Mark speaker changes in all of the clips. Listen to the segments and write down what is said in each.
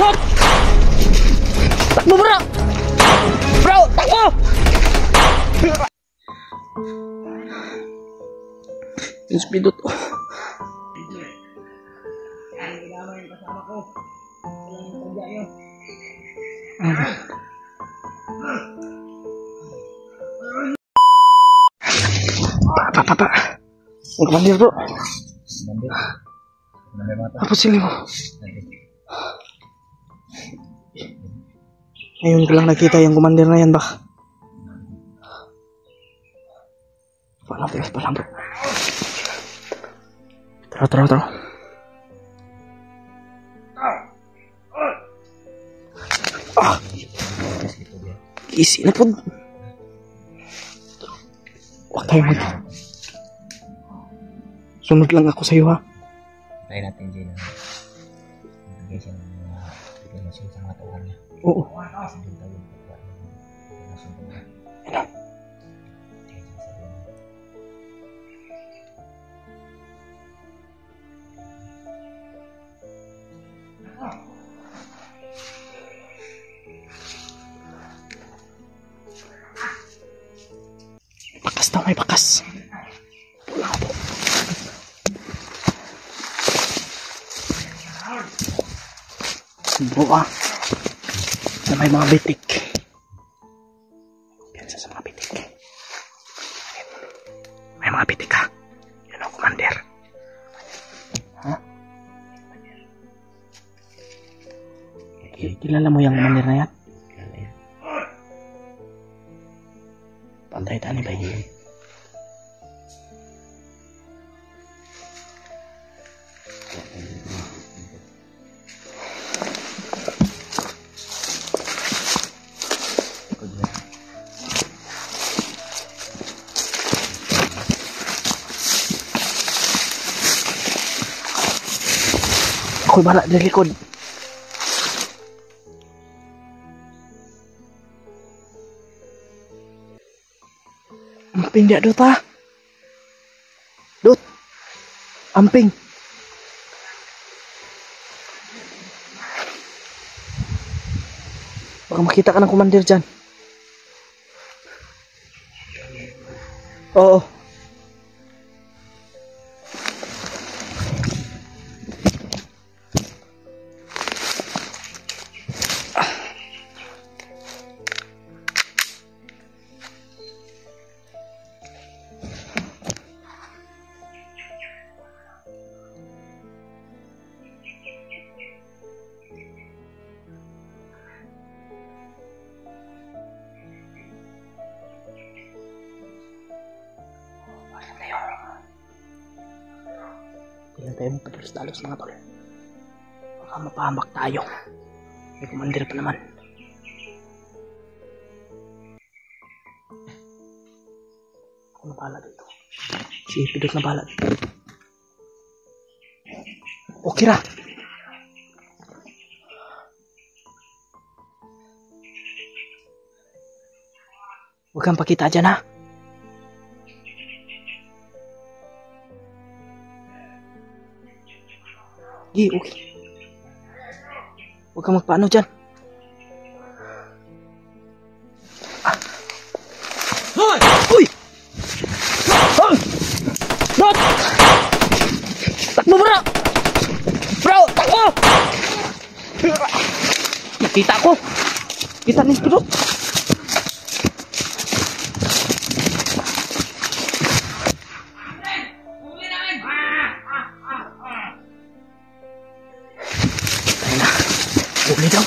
Speaker 1: Shot! Takbo bro! Bro, takbo! Yung speedo to. Apa. Ang komandir bro. Apa sini mo? Ngayon ko lang nakita yung komandir na yan ba? Palang bro. Tara. Isi na po. Huwag tayo sunod lang ako sa'yo ha.
Speaker 2: Try natin din na magigay siya ng mga informasyon sa mga tauhan niya.
Speaker 1: Oo.
Speaker 2: Kasi doon tayo magpapagawa ng informasyon ko niya.
Speaker 1: Ano? Bakas daw, may bakas. Wala po. Bro na may mga bitik. Piyansa sa mga bitik. May mga bitik ha. Yan ang commander. Ha? Kilala mo yung commander na yan?
Speaker 2: Kilala yan.
Speaker 1: Pantay tani ba yun? Ako'y bala dari likod. Amping dia dot ha. Dot. Amping. Baka makita ka ng commander dyan. Oo. Ilan tayo magpadalos-dalos mga tol. Baka mapahambak tayo. May commander pa naman. Ako na pala dito. Si Pidot na pala dito. Okay ra. Huwag kang pakita dyan ha. Okay. Huwag kang magpaano dyan. Uy! Dot! Takbo bro! Bro, takbo! Nakita ko. Kita ni Pidot. Boleh daw.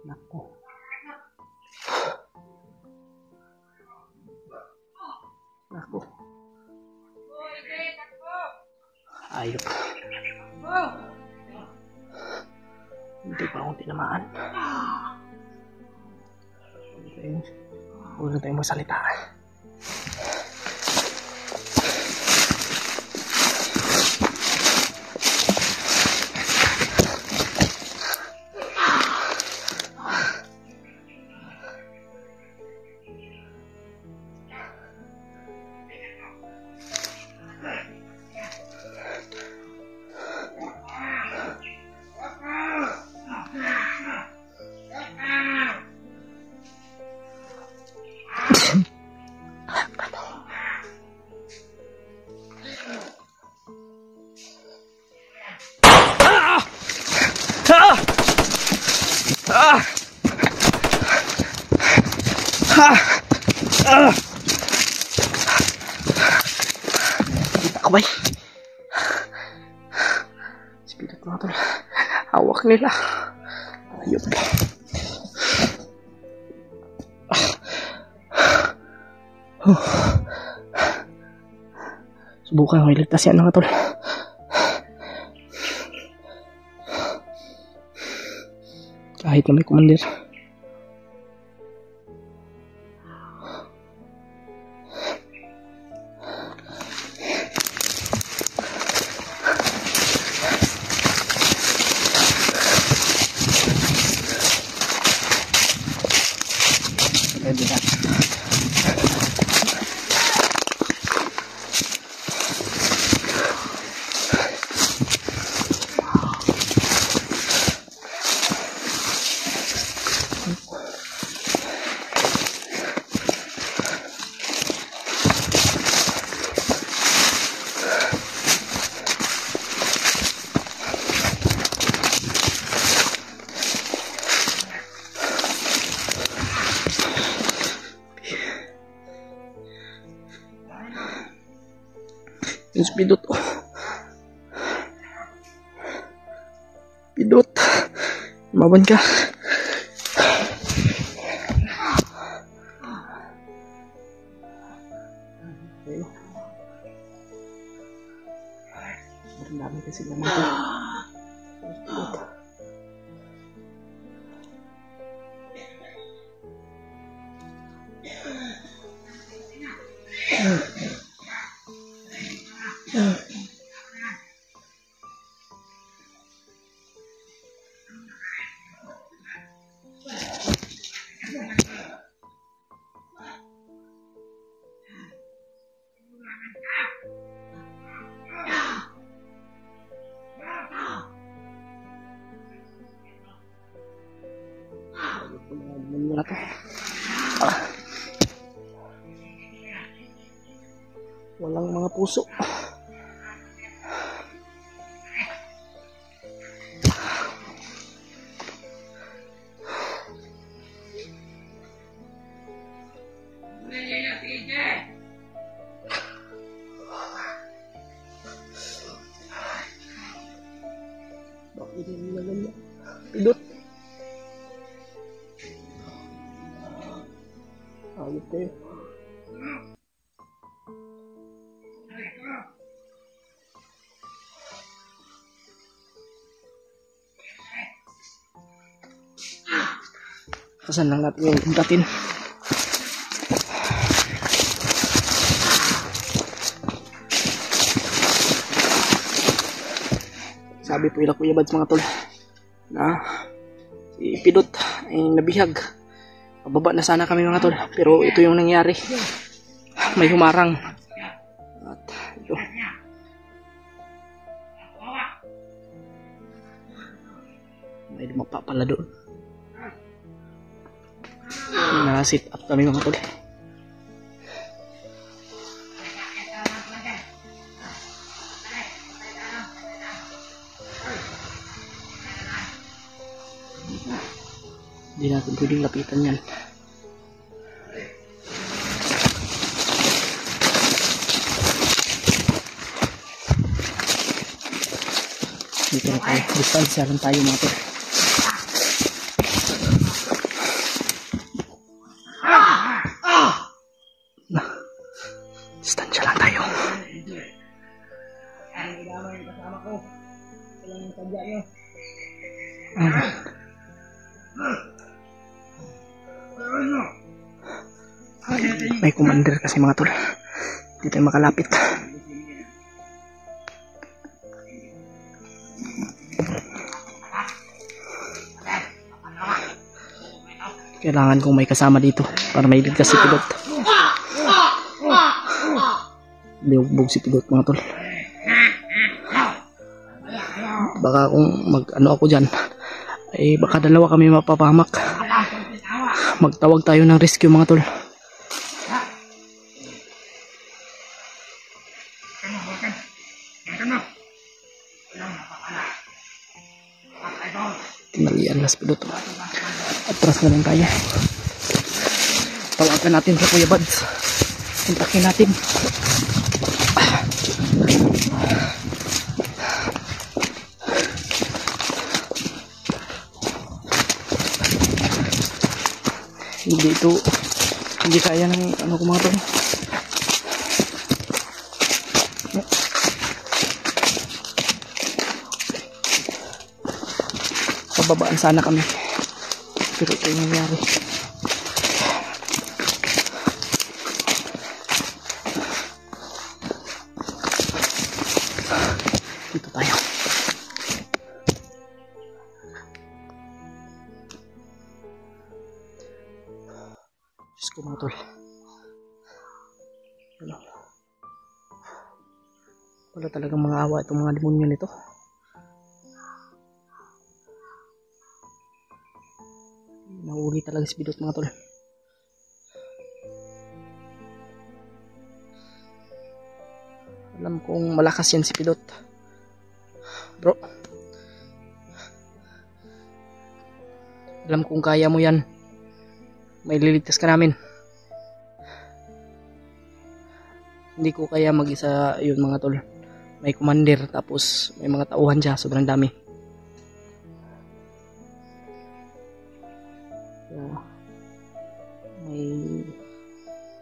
Speaker 1: Naku. Ayok. Hindi pa akong tinamaan. Huwag na tayong masalita. kaway. Spirit mga tol. Hawak nila. Ayun. Subukan ko iligtas yan mga tol. Kahit na may commander. Pwede na. Yung pidot. Pidot. Maban ka. Okay. Ang dami kasi naman ito. Pidot. Muna to. Walang mga puso. Bakit hindi na ganyan? Pidot. Ayos kayo. Kasan lang natin yung tingkatin. Sabi po ila Kuya Bads mga tol na si Pidot ay nabihag. Pababa na sana kami mga tol, pero ito yung nangyari. May humarang. At ito. May dumapa pala doon. Na-sit up kami mga tol. Hindi natin pwedeng lapitan yan. Dito na tayo. Distansya lang tayo mga tol. Distansya lang tayo. May commander kasi mga tol. Hindi tayo makalapit. Kailangan kong may kasama dito para mailigtas si Pidot. Liugbog si Pidot mga tol. Baka kung mag-ano ako dyan, ay baka dalawa kami mapapahamak. Magtawag tayo ng rescue mga tol. Tinalian las Pidot. Atras na lang tayo. Tawagan natin sa Kuya Bads. Kontakin natin. Hindi kaya ng ano ko mga tol. Pababaan sana kami, pero ito yung nangyari. Dito tayo. Diyos ko mga tol. Wala talagang mga awa itong mga demonyo nito. Nahuli talaga si Pidot mga tol. Alam kong malakas yan si Pidot. Bro, alam kong kaya mo yan. May liligtas ka namin. Hindi ko kaya mag-isa yun mga tol. May commander tapos may mga tauhan siya. Sobrang dami. Kaya, may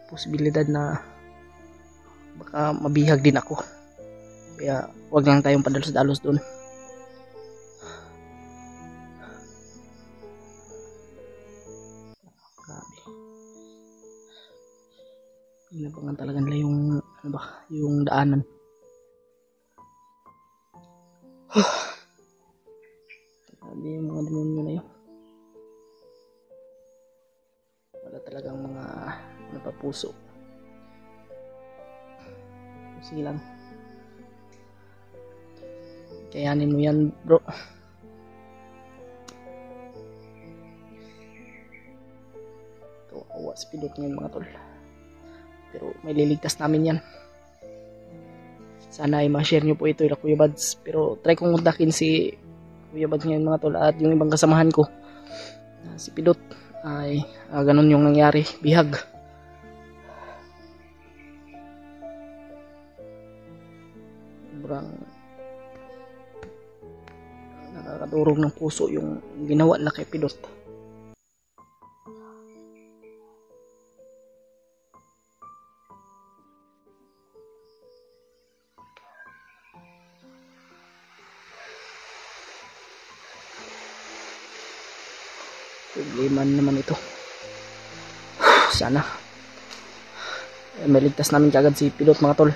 Speaker 1: posibilidad na baka mabihag din ako. Kaya wag lang tayong padalos-dalos doon. Grabe. Inabangan talaga nila yung ano ba, yung daanan. Grabe yung mga demonyo na yun. Wala talagang mga napapuso. Sige lang. Kayanin mo yan bro. Ito, awa si Pidot ngayon mga tol. Pero may liligtas namin yan. Sana ay ma-share nyo po ito ila Kuya Bads. Pero try kong kontakin si Kuya Bads ngayon mga tol. At yung ibang kasamahan ko, si Pidot, ay ganun yung nangyari. Bihag. Sobrang nakakadurog ng puso yung ginawa na kay Pidot. Problema naman ito. Sana may ligtas namin kagad si Pidot mga tol.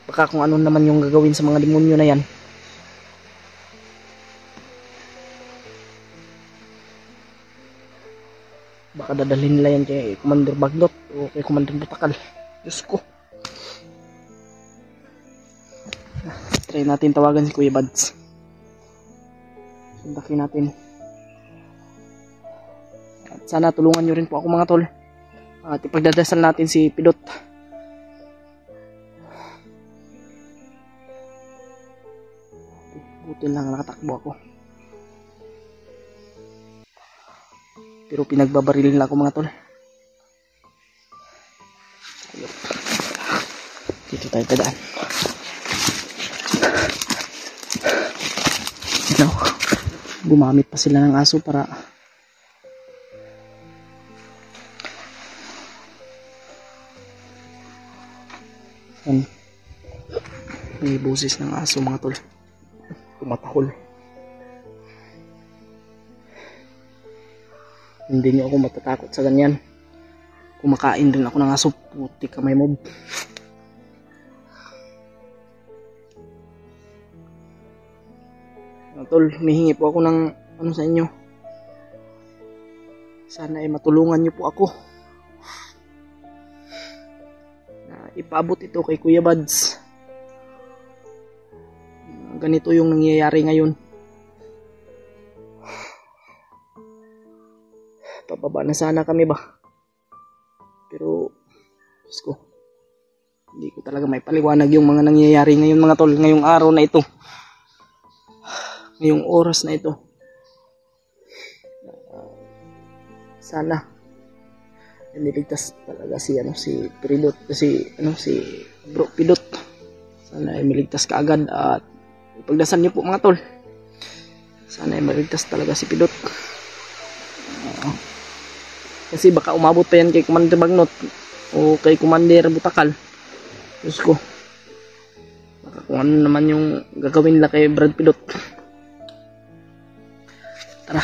Speaker 1: Baka kung ano naman yung gagawin sa mga demonyo na yan, baka dadalhin nila yan kay Commander Bagdot o kay Commander Butakal. Diyos ko. Try natin tawagan si Kuya Bads. Sundakin natin. At sana tulungan nyo rin po ako mga tol. At ipagdadasal natin si Pidot. Buti lang nakatakbo ako. Pero pinagbabaril nila ako mga tol. Dito tayo dadaan. No. Gumamit pa sila ng aso para may boses ng aso mga tol. Tumatahol. Hindi nyo ako matatakot sa ganyan. Kumakain din ako ng aso. Puti ka may mob. Tol, humihingi po ako ng ano sa inyo. Sana ay matulungan nyo po ako. Na ipaabot ito kay Kuya Bads. Ganito yung nangyayari ngayon. Pababa na sana kami ba? Pero Diyos ko, hindi ko talaga may paliwanag yung mga nangyayari ngayon mga tol. Ngayong araw na ito, ngayong oras na ito. Sana niligtas talaga si Pilot, si Bro Pilot. Sana ay miligtas kaagad at ipagdasal niyo po mga tol. Sana ay maligtas talaga si Pilot. Kasi baka umabot pa yan kay Commander Bagnot o kay Commander Butakal. Diyos ko. Baka kung ano naman yung gagawin nila kay Brad Pilot. Tara.